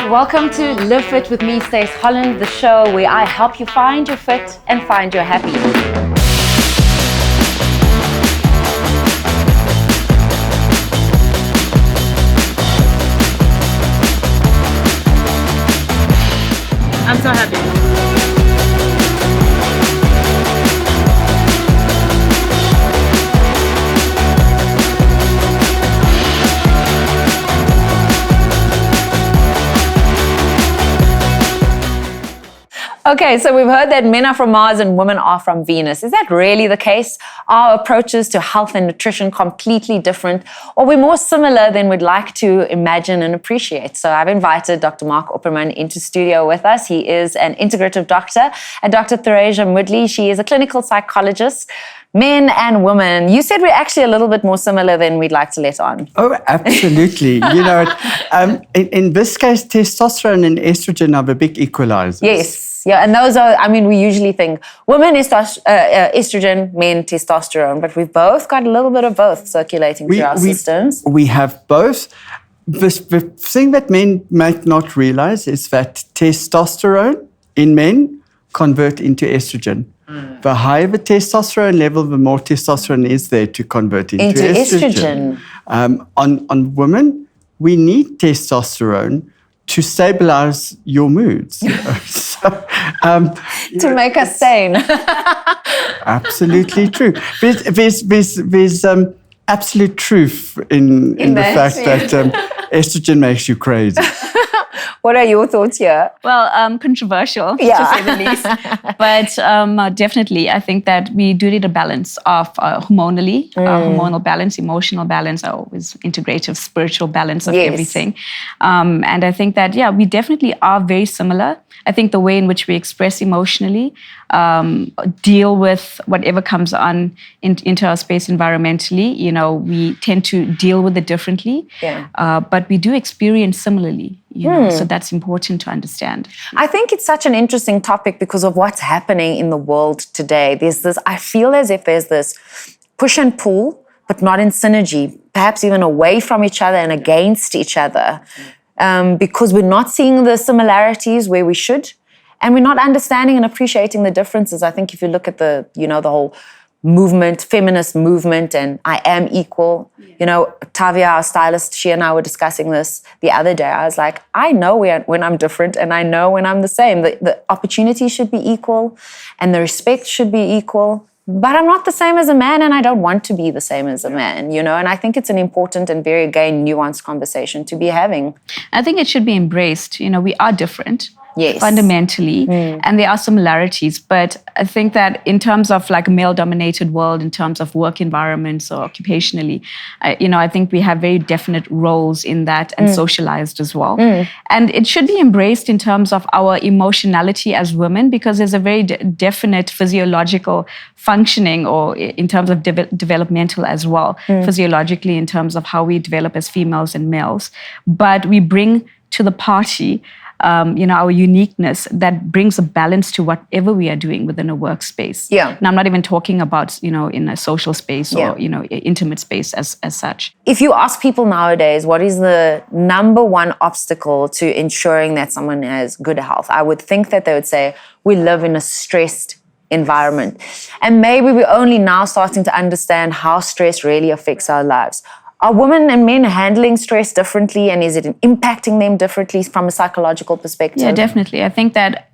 Welcome to Live Fit with me, 𝗧𝗛𝗓𝗘, the show where I help you find your fit and find your happy. I'm so happy. Okay, so we've heard that men are from Mars and women are from Venus. Is that really the case? Are approaches to health and nutrition completely different, or are we more similar than we'd like to imagine and appreciate? So I've invited Dr. Mark Opperman into studio with us. He is an integrative doctor, and Dr. Thuraisha Moodley, she is a clinical psychologist. Men and women, you said we're actually a little bit more similar than we'd like to let on. Oh, absolutely. In this case, testosterone and estrogen are the big equalizers. Yes. Yeah, and those are, we usually think women estrogen, men testosterone, but we've both got a little bit of both circulating through our systems. We have both. The thing that men might not realize is that testosterone in men convert into estrogen. The higher the testosterone level, the more testosterone is there to convert into estrogen. On women, we need testosterone to stabilize your moods. To make us sane. Absolutely true. There's absolute truth in the fact that estrogen makes you crazy. What are your thoughts here? Well, controversial, to say the least. But definitely, I think that we do need a balance of hormonal balance, emotional balance, always integrative, spiritual balance of everything. And I think that, we definitely are very similar. I think the way in which we express emotionally, deal with whatever comes on into our space environmentally, we tend to deal with it differently. But we do experience similarly. So that's important to understand. I think it's such an interesting topic because of what's happening in the world today. I feel as if there's this push and pull, but not in synergy, perhaps even away from each other and against each other, because we're not seeing the similarities where we should, and we're not understanding and appreciating the differences. I think if you look at the whole movement, feminist movement, and I am equal. Tavia, our stylist, she and I were discussing this the other day. I was like, I know when I'm different and I know when I'm the same. The opportunity should be equal and the respect should be equal. But I'm not the same as a man and I don't want to be the same as a man, and I think it's an important and very, again, nuanced conversation to be having. I think it should be embraced. We are different. Yes. Fundamentally, and there are similarities, but I think that in terms of like a male-dominated world, in terms of work environments or occupationally, I think we have very definite roles in that and socialized as well. And it should be embraced in terms of our emotionality as women, because there's a very definite physiological functioning, or in terms of developmental as well, physiologically in terms of how we develop as females and males. But we bring to the party our uniqueness that brings a balance to whatever we are doing within a workspace. And I'm not even talking about, in a social space or, intimate space as such. If you ask people nowadays, what is the number one obstacle to ensuring that someone has good health? I would think that they would say, we live in a stressed environment. And maybe we're only now starting to understand how stress really affects our lives. Are women and men handling stress differently, and is it impacting them differently from a psychological perspective? Yeah, definitely. I think that,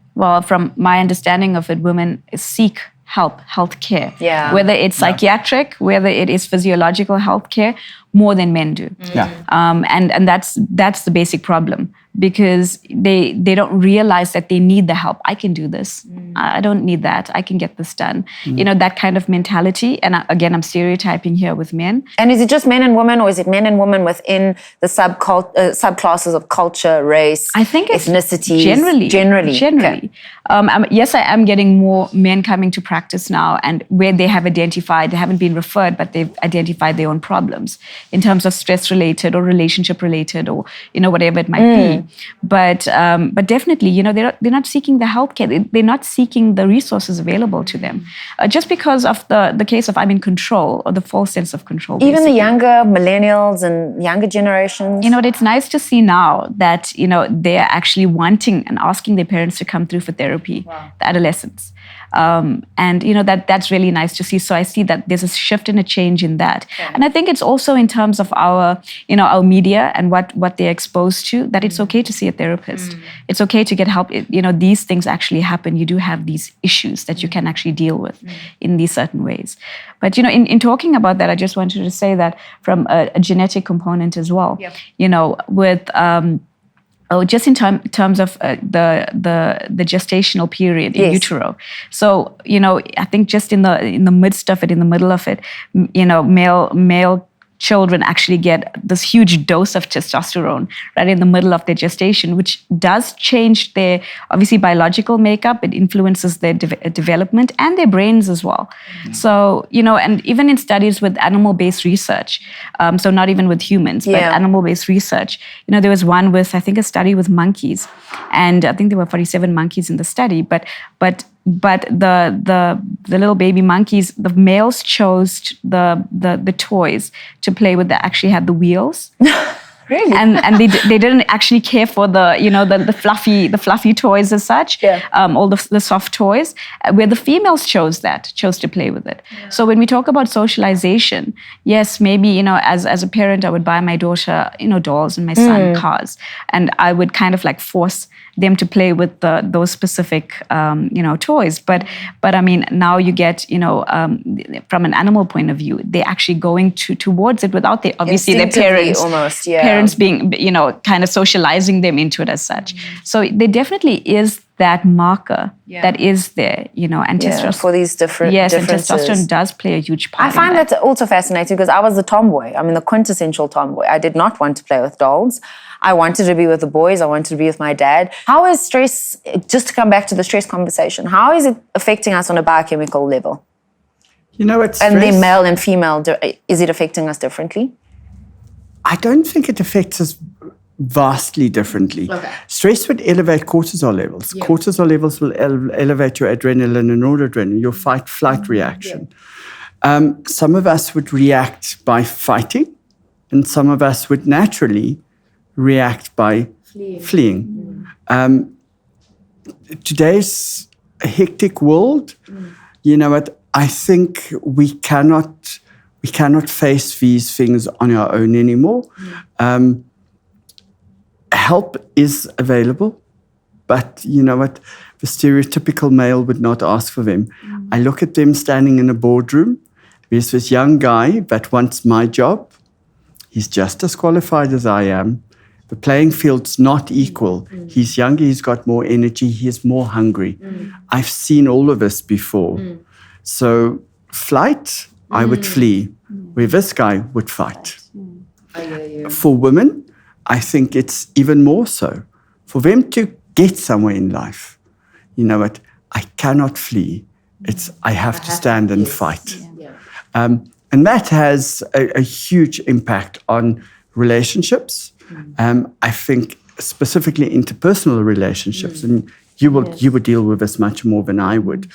from my understanding of it, women seek health care. Whether it's psychiatric, whether it is physiological health care, more than men do. And that's the basic problem, because they don't realize that they need the help. I can do this. I don't need that. I can get this done. That kind of mentality. And again, I'm stereotyping here with men. And is it just men and women, or is it men and women within the subclasses of culture, race, I think it's ethnicities? Generally. Okay. Yes, I am getting more men coming to practice now, and where they have identified, they haven't been referred, but they've identified their own problems in terms of stress-related or relationship-related or, whatever it might be. But definitely, they're not seeking the healthcare. They're not seeking the resources available to them, just because of the case of I'm in control, or the false sense of control. Even basically. the younger millennials and younger generations. It's nice to see now that they're actually wanting and asking their parents to come through for therapy. Wow. The adolescents. And that's really nice to see. So I see that there's a shift and a change in that. Yeah. And I think it's also in terms of our media and what they're exposed to, that it's okay to see a therapist. It's okay to get help. These things actually happen. You do have these issues that you can actually deal with in these certain ways. But in talking about that, I just wanted to say that from a genetic component as well. Yep. With just in terms of the gestational period in utero. So I think just in the midst of it, in the middle of it, male children actually get this huge dose of testosterone right in the middle of their gestation, which does change their, obviously, biological makeup. It influences their development and their brains as well. Mm-hmm. So, and even in studies with animal-based research, so not even with humans, but animal-based research, there was one with, I think, a study with monkeys, and I think there were 47 monkeys in the study, but the little baby monkeys, the males chose the toys to play with that actually had the wheels. Really? And they didn't actually care for the fluffy toys as such, all the soft toys, where the females chose to play with it. Yeah. So when we talk about socialization, yes, maybe as a parent, I would buy my daughter dolls and my son cars, and I would kind of like force them to play with those specific toys. But I mean, now you get from an animal point of view, they're actually going towards it without their parents almost, parents being kind of socializing them into it as such. So there definitely is that marker that is there, and testosterone for these different and testosterone does play a huge part. I find that also fascinating because I was the tomboy. I mean, the quintessential tomboy. I did not want to play with dolls. I wanted to be with the boys. I wanted to be with my dad. How is stress, just to come back to the stress conversation, how is it affecting us on a biochemical level? It's and the male and female, is it affecting us differently? I don't think it affects us vastly differently. Okay. Stress would elevate cortisol levels. Yeah. Cortisol levels will elevate your adrenaline and noradrenaline, your fight-flight reaction. Yeah. Some of us would react by fighting, and some of us would naturally react by fleeing. Today's a hectic world. I think we cannot face these things on our own anymore. Help is available, but the stereotypical male would not ask for them. I look at them standing in a boardroom. There's this young guy that wants my job. He's just as qualified as I am. The playing field's not equal. He's younger, he's got more energy, he's more hungry. I've seen all of this before. So flight, I would flee, where this guy would fight. For women, I think it's even more so. For them to get somewhere in life, I cannot flee. I have to stand and fight. And that has a huge impact on relationships. I think specifically interpersonal relationships, and you would deal with this much more than I would,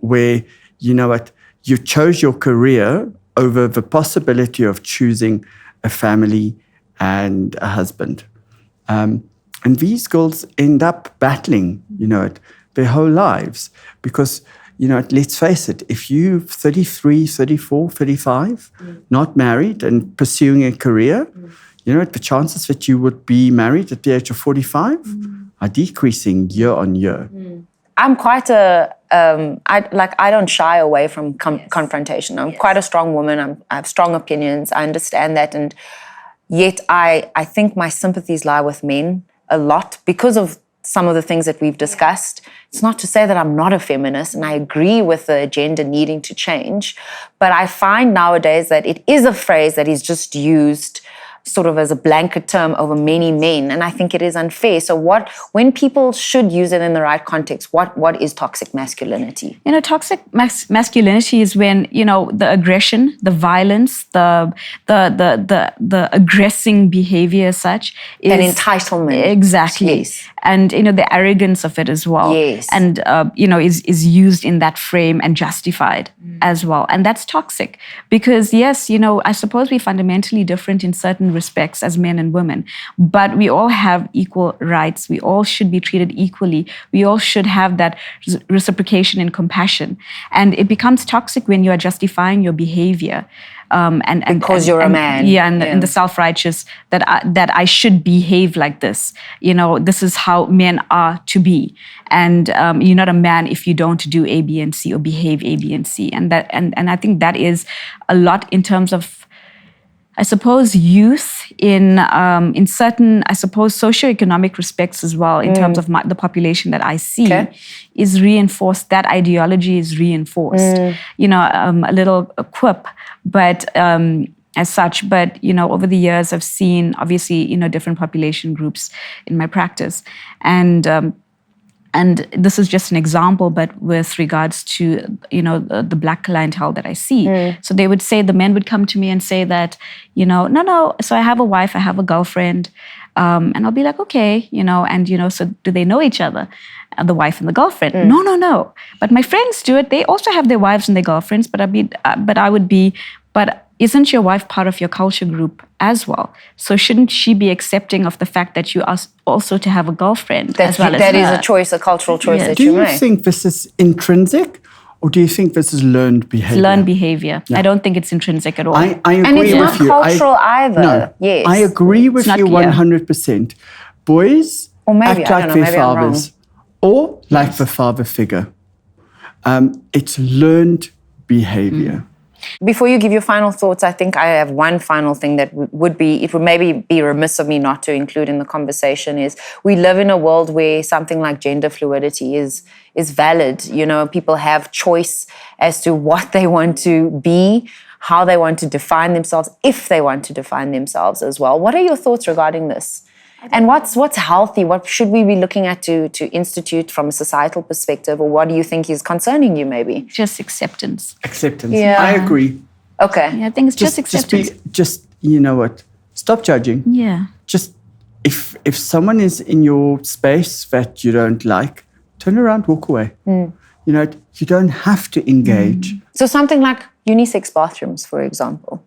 where you chose your career over the possibility of choosing a family and a husband. And these girls end up battling, their whole lives because, let's face it, if you're 33, 34, 35, not married and pursuing a career, the chances that you would be married at the age of 45 are decreasing year on year. I'm quite I don't shy away from confrontation. I'm quite a strong woman. I have strong opinions. I understand that. And yet I think my sympathies lie with men a lot because of some of the things that we've discussed. It's not to say that I'm not a feminist, and I agree with the agenda needing to change. But I find nowadays that it is a phrase that is just used sort of as a blanket term over many men, and I think it is unfair. So when people should use it in the right context, what is toxic masculinity? Toxic masculinity is when, the aggression, the violence, the aggressing behavior as such is an entitlement. Exactly. Yes. And, the arrogance of it as well. Yes. And, is used in that frame and justified as well. And that's toxic because, yes, I suppose we're fundamentally different in certain respects as men and women, but we all have equal rights. We all should be treated equally. We all should have that reciprocation and compassion. And it becomes toxic when you are justifying your behavior. Because you're a man. And the self-righteous that I should behave like this. This is how men are to be. And you're not a man if you don't do A, B, and C or behave A, B, and C. And I think that is a lot in terms of, I suppose, youth in certain, I suppose, socioeconomic respects as well, in terms of the population that I see, is reinforced. That ideology is reinforced. A little quip, but as such. But, over the years, I've seen, obviously, different population groups in my practice. And this is just an example, but with regards to, the Black clientele that I see. So they would say, the men would come to me and say that, no, so I have a wife, I have a girlfriend. And I'll be like, okay, so do they know each other? The wife and the girlfriend? No. But my friends do it. They also have their wives and their girlfriends, but isn't your wife part of your culture group as well? So shouldn't she be accepting of the fact that you ask also to have a girlfriend as well as her? That is a choice, a cultural choice that you make. Do you think this is intrinsic, or do you think this is learned behavior? It's learned behavior. Yeah. I don't think it's intrinsic at all. I agree and it's with not you. cultural either. No, yes. I agree with you 100%. Boys act like their fathers or like the father figure. It's learned behavior. Before you give your final thoughts, I think I have one final thing that it would maybe be remiss of me not to include in the conversation is we live in a world where something like gender fluidity is valid. People have choice as to what they want to be, how they want to define themselves, if they want to define themselves as well. What are your thoughts regarding this? And what's healthy? What should we be looking at to institute from a societal perspective? Or what do you think is concerning you maybe? Just acceptance. Acceptance. Yeah. I agree. Okay. Yeah, I think it's just acceptance. You know what? Stop judging. Yeah. Just if someone is in your space that you don't like, turn around, walk away. You don't have to engage. So something like unisex bathrooms, for example.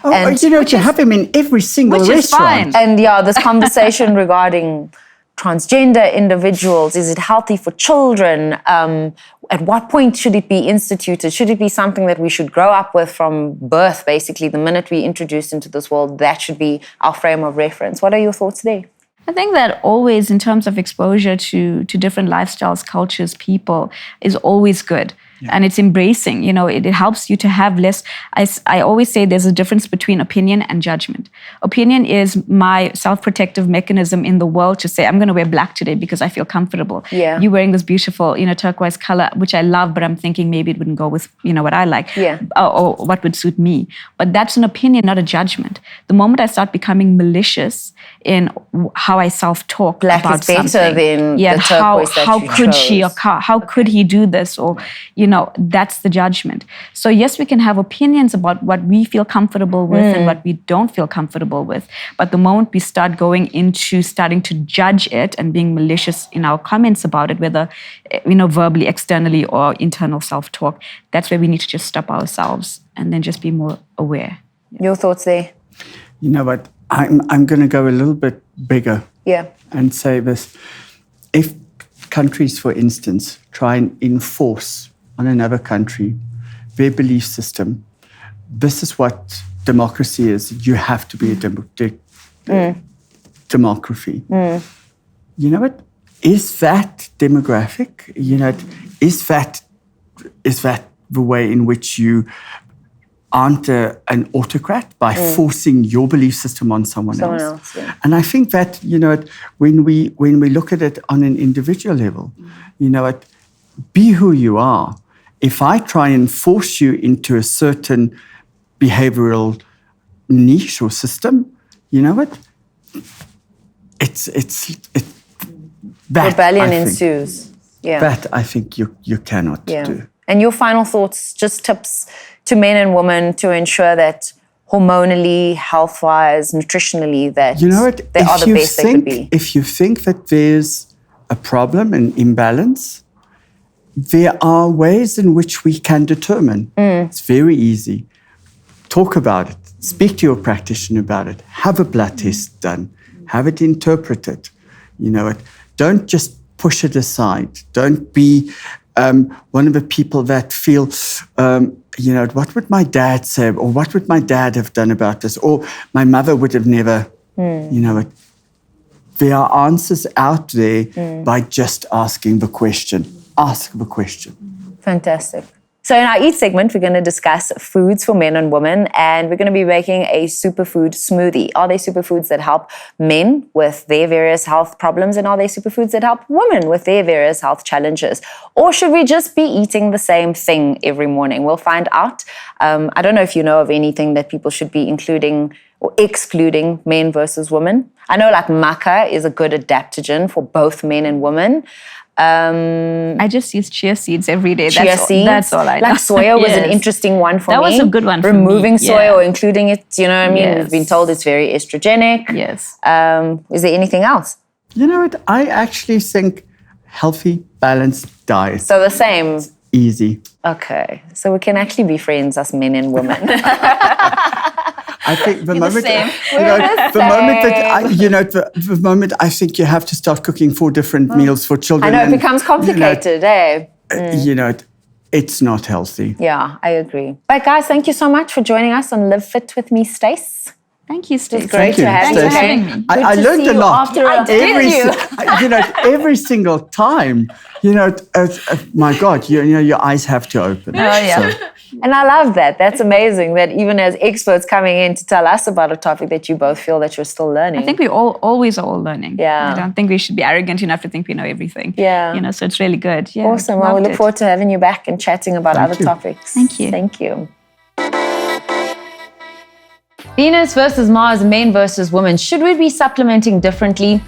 And you have them in every single restaurant. Fine. And this conversation regarding transgender individuals, is it healthy for children? At what point should it be instituted? Should it be something that we should grow up with from birth, basically, the minute we introduced into this world? That should be our frame of reference. What are your thoughts there? I think that always, in terms of exposure to different lifestyles, cultures, people, is always good. Yeah. And it's embracing, it helps you to have less. I always say there's a difference between opinion and judgment. Opinion is my self-protective mechanism in the world to say, I'm going to wear black today because I feel comfortable. Yeah. You're wearing this beautiful, turquoise color, which I love, but I'm thinking maybe it wouldn't go with, what I like. Yeah. Or what would suit me. But that's an opinion, not a judgment. The moment I start becoming malicious in how I self-talk black about is better something, than the turquoise how could chose. she, or how could he do this, or that's the judgment. So yes, we can have opinions about what we feel comfortable with and what we don't feel comfortable with. But the moment we start going into starting to judge it and being malicious in our comments about it, whether verbally, externally, or internal self-talk, that's where we need to just stop ourselves and then just be more aware. Your thoughts there? You know what? I'm going to go a little bit bigger. Yeah. And say this. If countries, for instance, try and enforce on another country their belief system, this is what democracy is. You have to be a democracy. You know what? Is that demographic? Is that the way in which you aren't an autocrat by forcing your belief system on someone else? Yeah. And I think that, when we look at it on an individual level, be who you are. If I try and force you into a certain behavioral niche or system, you know what? It's that, Rebellion I think, ensues. Yeah. That I think you cannot do. And your final thoughts, just tips to men and women to ensure that hormonally, health-wise, nutritionally, that you know what? they are the best they could be. If you think that there's a problem, an imbalance, there are ways in which we can determine. It's very easy. Talk about it. Speak to your practitioner about it. Have a blood test done. Have it interpreted. You know it. Don't just push it aside. Don't be one of the people that feel, you know, what would my dad say? Or what would my dad have done about this? Or my mother would have never, you know it. There are answers out there by just asking the question. Ask the question. Fantastic. So in our Eat segment, we're going to discuss foods for men and women, and we're going to be making a superfood smoothie. Are there superfoods that help men with their various health problems, and are there superfoods that help women with their various health challenges? Or should we just be eating the same thing every morning? We'll find out. I don't know if you know of anything that people should be including or excluding men versus women. I know like maca is a good adaptogen for both men and women. I just use chia seeds every day. Chia seeds? That's all I know. Like soya was an interesting one for me. That was a good one for me. Removing soya or including it, you know what I mean? Yes. We've been told it's very estrogenic. Yes. Is there anything else? You know what? I actually think healthy, balanced diet. So the same. Easy. Okay. So we can actually be friends, us men and women. I think the moment, same. the moment I think you have to start cooking 4 different meals for children. I know, it becomes complicated, You know, it's not healthy. Yeah, I agree. But guys, thank you so much for joining us on Live Fit with me, Stace. Thank you, Stacey. It's great to have you. Thanks for having me. I learned a lot. Every single time. You know, my God, your eyes have to open. Oh, yeah. So. And I love that. That's amazing that even as experts coming in to tell us about a topic that you both feel that you're still learning. I think we always are all learning. Yeah. I don't think we should be arrogant enough to think we know everything. Yeah. You know, so it's really good. Yeah. Awesome. Well, we look forward to having you back and chatting about other topics. Thank you. Thank you. Venus versus Mars, men versus women. Should we be supplementing differently?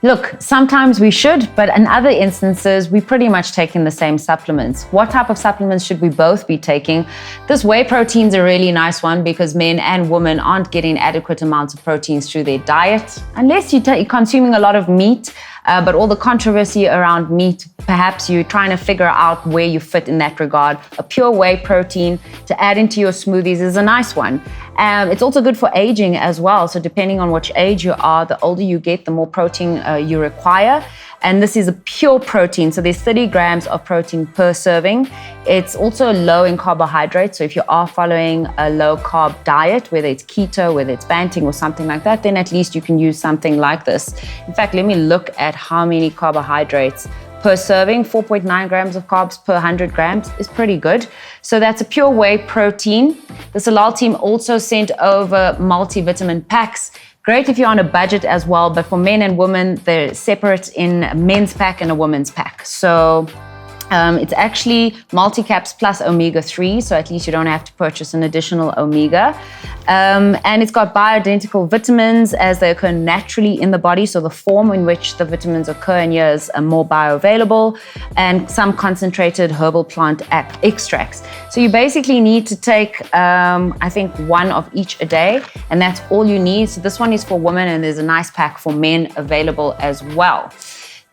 Look, sometimes we should, but in other instances, we pretty much taking the same supplements. What type of supplements should we both be taking? This whey protein's a really nice one because men and women aren't getting adequate amounts of proteins through their diet. Unless you're consuming a lot of meat, but all the controversy around meat, perhaps you're trying to figure out where you fit in that regard. A pure whey protein to add into your smoothies is a nice one. It's also good for aging as well. So depending on which age you are, the older you get, the more protein you require. And this is a pure protein. So there's 30 grams of protein per serving. It's also low in carbohydrates. So if you are following a low carb diet, whether it's keto, whether it's Banting or something like that, then at least you can use something like this. In fact, let me look at how many carbohydrates per serving. 4.9 grams of carbs per 100 grams is pretty good. So that's a pure whey protein. The Salal team also sent over multivitamin packs. Great if you're on a budget as well, but for men and women, they're separate in a men's pack and a woman's pack. So it's actually multi-caps plus omega-3, so at least you don't have to purchase an additional omega. And it's got bioidentical vitamins as they occur naturally in the body, so the form in which the vitamins occur in here is more bioavailable, and some concentrated herbal plant extracts. So you basically need to take, I think, 1 of each a day, and that's all you need. So this one is for women, and there's a nice pack for men available as well.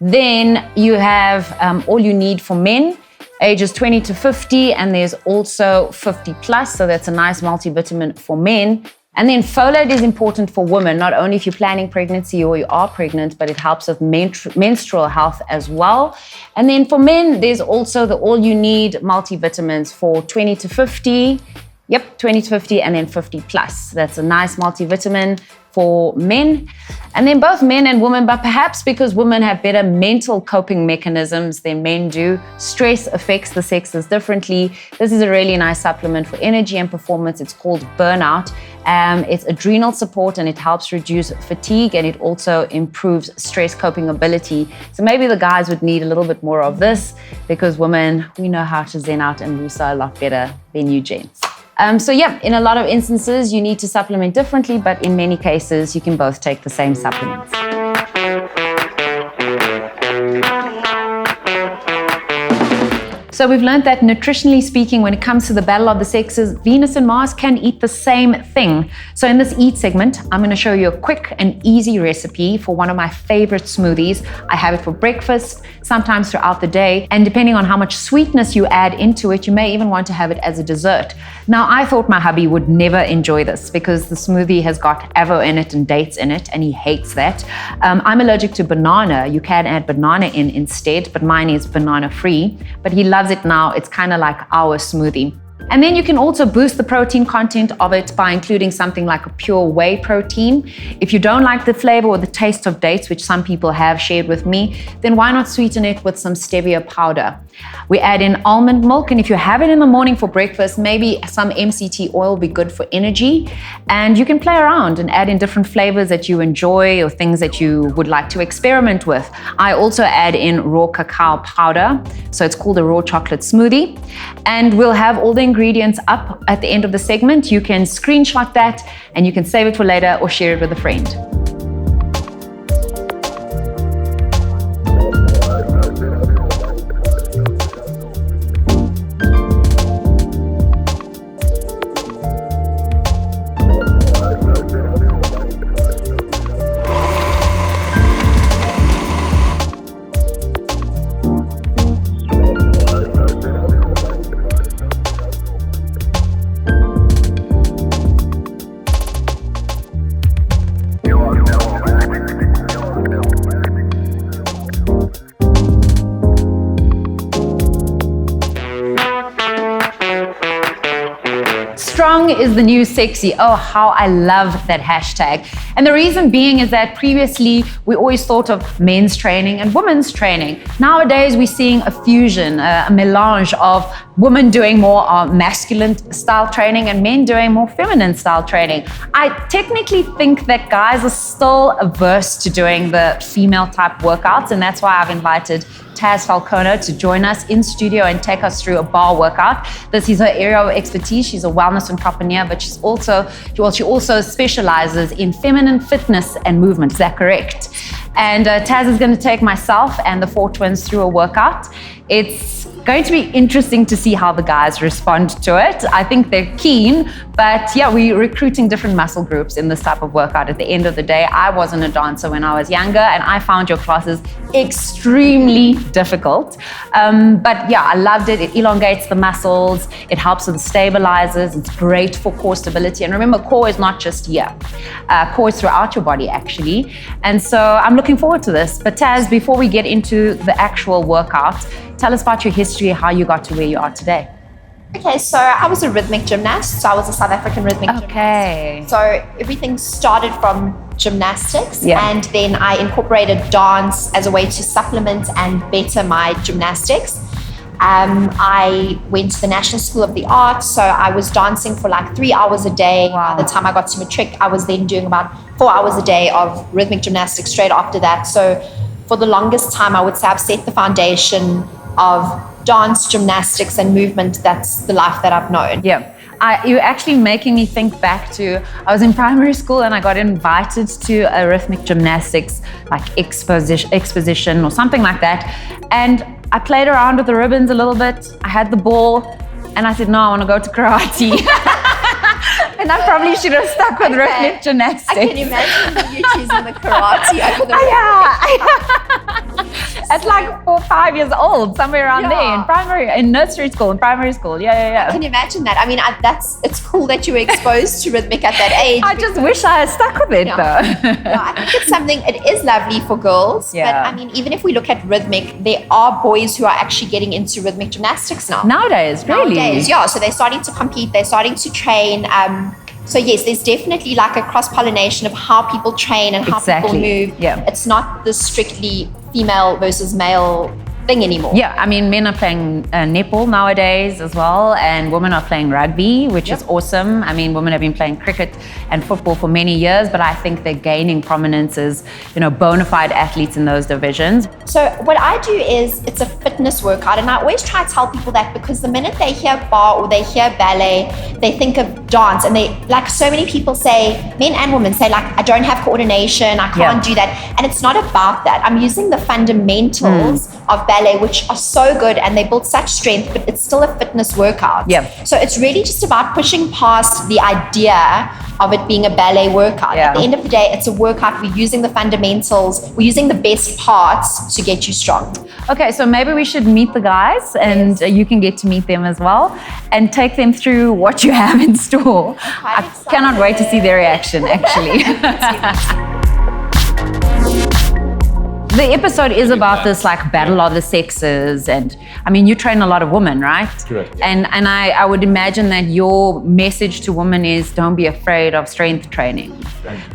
Then you have all you need for men, ages 20 to 50, and there's also 50 plus, so that's a nice multivitamin for men. And then folate is important for women, not only if you're planning pregnancy or you are pregnant, but it helps with menstrual health as well. And then for men, there's also the all you need multivitamins for 20 to 50. Yep, 20 to 50 and then 50 plus. That's a nice multivitamin for men. And then both men and women, but perhaps because women have better mental coping mechanisms than men do, stress affects the sexes differently. This is a really nice supplement for energy and performance. It's called Burnout. It's adrenal support and it helps reduce fatigue and it also improves stress coping ability. So maybe the guys would need a little bit more of this because women, we know how to zen out and woosah a lot better than you gents. So yeah, in a lot of instances, you need to supplement differently, but in many cases, you can both take the same supplements. So we've learned that nutritionally speaking, when it comes to the battle of the sexes, Venus and Mars can eat the same thing. So in this Eat segment, I'm going to show you a quick and easy recipe for one of my favorite smoothies. I have it for breakfast, sometimes throughout the day, and depending on how much sweetness you add into it, you may even want to have it as a dessert. Now, I thought my hubby would never enjoy this because the smoothie has got avo in it and dates in it, and he hates that. I'm allergic to banana. You can add banana in instead, but mine is banana free, but he loves it now. It's kind of like our smoothie. And then you can also boost the protein content of it by including something like a pure whey protein. If you don't like the flavor or the taste of dates, which some people have shared with me, then why not sweeten it with some stevia powder? We add in almond milk, and if you have it in the morning for breakfast, maybe some MCT oil will be good for energy. And you can play around and add in different flavors that you enjoy or things that you would like to experiment with. I also add in raw cacao powder, so it's called a raw chocolate smoothie. And we'll have all the ingredients up at the end of the segment. You can screenshot that and you can save it for later or share it with a friend. Strong is the new sexy. Oh, how I love that hashtag. And the reason being is that previously we always thought of men's training and women's training. Nowadays we're seeing a fusion, a melange of women doing more masculine style training and men doing more feminine style training. I technically think that guys are still averse to doing the female type workouts, and that's why I've invited 𝗧𝗛𝗡𝗞 to join us in studio and take us through a bar workout. This is her area of expertise. She's a wellness entrepreneur, but she also specializes in feminine fitness and movement. Is that correct? And Taz is going to take myself and the 4 twins through a workout. It's going to be interesting to see how the guys respond to it. I think they're keen, but yeah, we're recruiting different muscle groups in this type of workout. At the end of the day, I wasn't a dancer when I was younger, and I found your classes extremely difficult. But yeah, I loved it. It elongates the muscles. It helps with the stabilizers. It's great for core stability. And remember, core is not just here. Core is throughout your body, actually. And so I'm looking forward to this. But Taz, before we get into the actual workout, tell us about your history, how you got to where you are today. Okay, so I was a rhythmic gymnast. So I was a South African rhythmic gymnast. So everything started from gymnastics, and then I incorporated dance as a way to supplement and better my gymnastics. I went to the National School of the Arts, so I was dancing for like 3 hours a day. Wow. By the time I got to matric, I was then doing about 4 hours a day of rhythmic gymnastics straight after that. So for the longest time, I would say I've set the foundation of dance, gymnastics, and movement. That's the life that I've known. Yeah. You're actually making me think back to, I was in primary school and I got invited to a rhythmic gymnastics like exposition or something like that. And I played around with the ribbons a little bit. I had the ball and I said, no, I want to go to karate. And I probably should have stuck with rhythmic gymnastics. I can imagine you choosing the karate over the At like 4 or 5 years old, somewhere around there, in nursery school, in primary school. Yeah. I can imagine that. I mean, it's cool that you were exposed to rhythmic at that age. I just wish I had stuck with it though. I think it's something, it is lovely for girls. But I mean, even if we look at rhythmic, there are boys who are actually getting into rhythmic gymnastics now. Nowadays, really? Nowadays, yeah. So they're starting to compete, they're starting to train. So yes, there's definitely like a cross-pollination of how people train and how people move. Yeah. It's not the strictly female versus male thing anymore. Yeah, I mean, men are playing netball nowadays as well, and women are playing rugby, which is awesome. I mean, women have been playing cricket and football for many years, but I think they're gaining prominence as, bona fide athletes in those divisions. So what I do is, it's a fitness workout, and I always try to tell people that, because the minute they hear bar or they hear ballet, they think of dance, and they, like so many people say, men and women say, like, I don't have coordination, I can't do that, and it's not about that. I'm using the fundamentals of ballet, which are so good, and they build such strength, but it's still a fitness workout. So it's really just about pushing past the idea of it being a ballet workout. At the end of the day, it's a workout. We're using the fundamentals, we're using the best parts to get you strong. Okay, so maybe we should meet the guys, and you can get to meet them as well, and take them through what you have in store. I cannot wait to see their reaction, actually. The episode is about this like battle of the sexes, and I mean, you train a lot of women, right? Correct. And I would imagine that your message to women is, don't be afraid of strength training.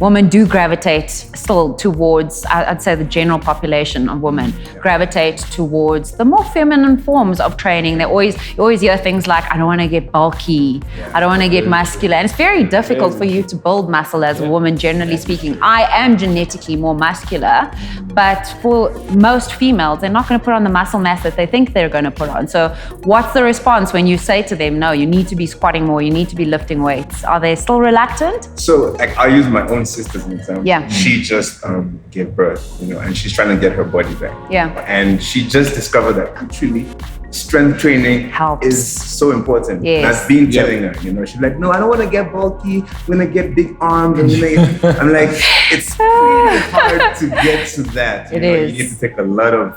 Women do gravitate still towards, I'd say the general population of women gravitate towards the more feminine forms of training. You always hear things like, I don't want to get bulky, I don't want to get muscular. And it's very difficult for you to build muscle as a woman, generally speaking. I am genetically more muscular, but for most females, they're not going to put on the muscle mass that they think they're going to put on. So what's the response when you say to them, no, you need to be squatting more, you need to be lifting weights? Are they still reluctant? So I use my own sister as an example. Yeah. She just gave birth, and she's trying to get her body back. Yeah. And she just discovered that actually strength training helps. Is so important. Yes. And I've been telling her, she's like, no, I don't want to get bulky, I'm going to get big arms. I'm like, it's really hard to get to that. It is. You need to take a lot of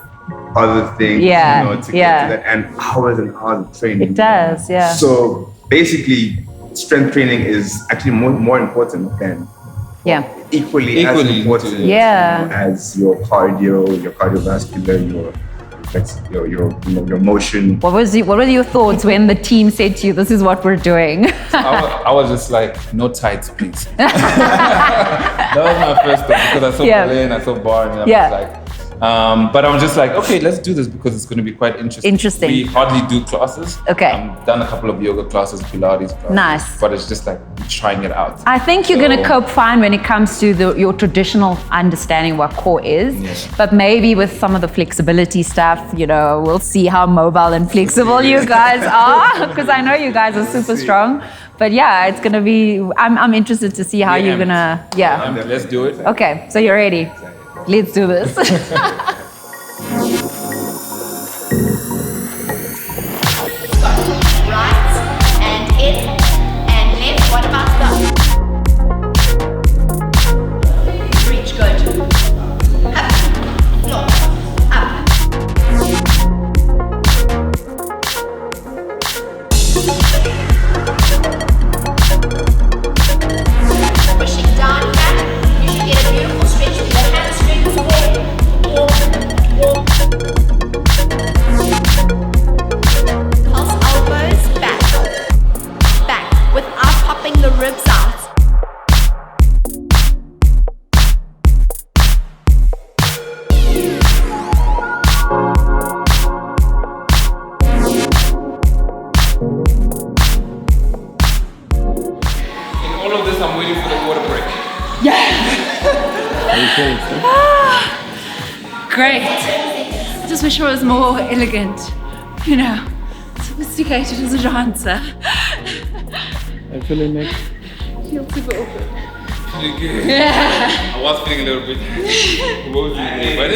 other things to get to that, and hours of training. It does, yeah. So basically, strength training is actually more important than equally as important as your cardio, your cardiovascular, your motion. What were your thoughts when the team said to you, this is what we're doing? I was just like, no tights, please. That was my first thought, because I saw ballet and I saw bar, and I was like, but I'm just like, okay, let's do this because it's going to be quite interesting. We hardly do classes. Okay. I've done a couple of yoga classes, Pilates classes. Nice. But it's just like trying it out. I think you're going to cope fine when it comes to your traditional understanding what core is. Yeah. But maybe with some of the flexibility stuff, we'll see how mobile and flexible you guys are, because I know you guys are super strong. But yeah, it's going to be, I'm interested to see how you're going to, Let's do it. Okay, so you're ready. Let's do this. Right and in and left. What about the reach? Good. Up, floor, up. Pushing down back. You should get a beautiful stretch with your hamstrings. Walk. Pulse elbows back, without popping the ribs out. In all of this, I'm waiting for the water break. Great. I just wish I was more elegant, sophisticated as a dancer. I feel it next. Feel super awkward. Feeling good. Yeah. I was feeling a little bit woozy, but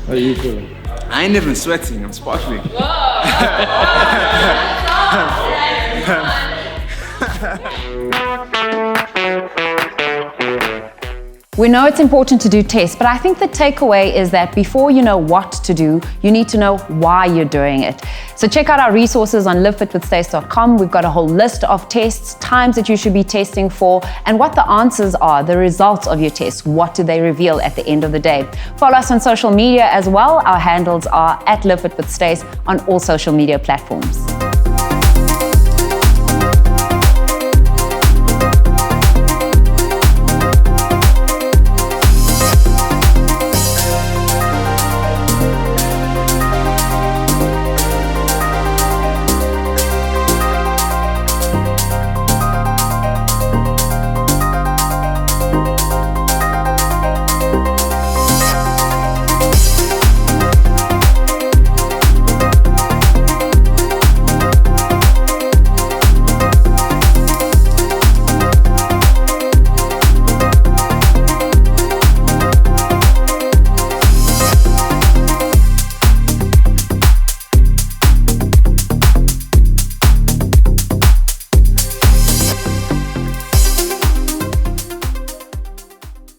How are you feeling? I ain't even sweating, I'm sparkling. We know it's important to do tests, but I think the takeaway is that before you know what to do, you need to know why you're doing it. So check out our resources on livefitwithstace.com. We've got a whole list of tests, times that you should be testing for, and what the answers are, the results of your tests. What do they reveal at the end of the day? Follow us on social media as well. Our handles are @livefitwithstace on all social media platforms.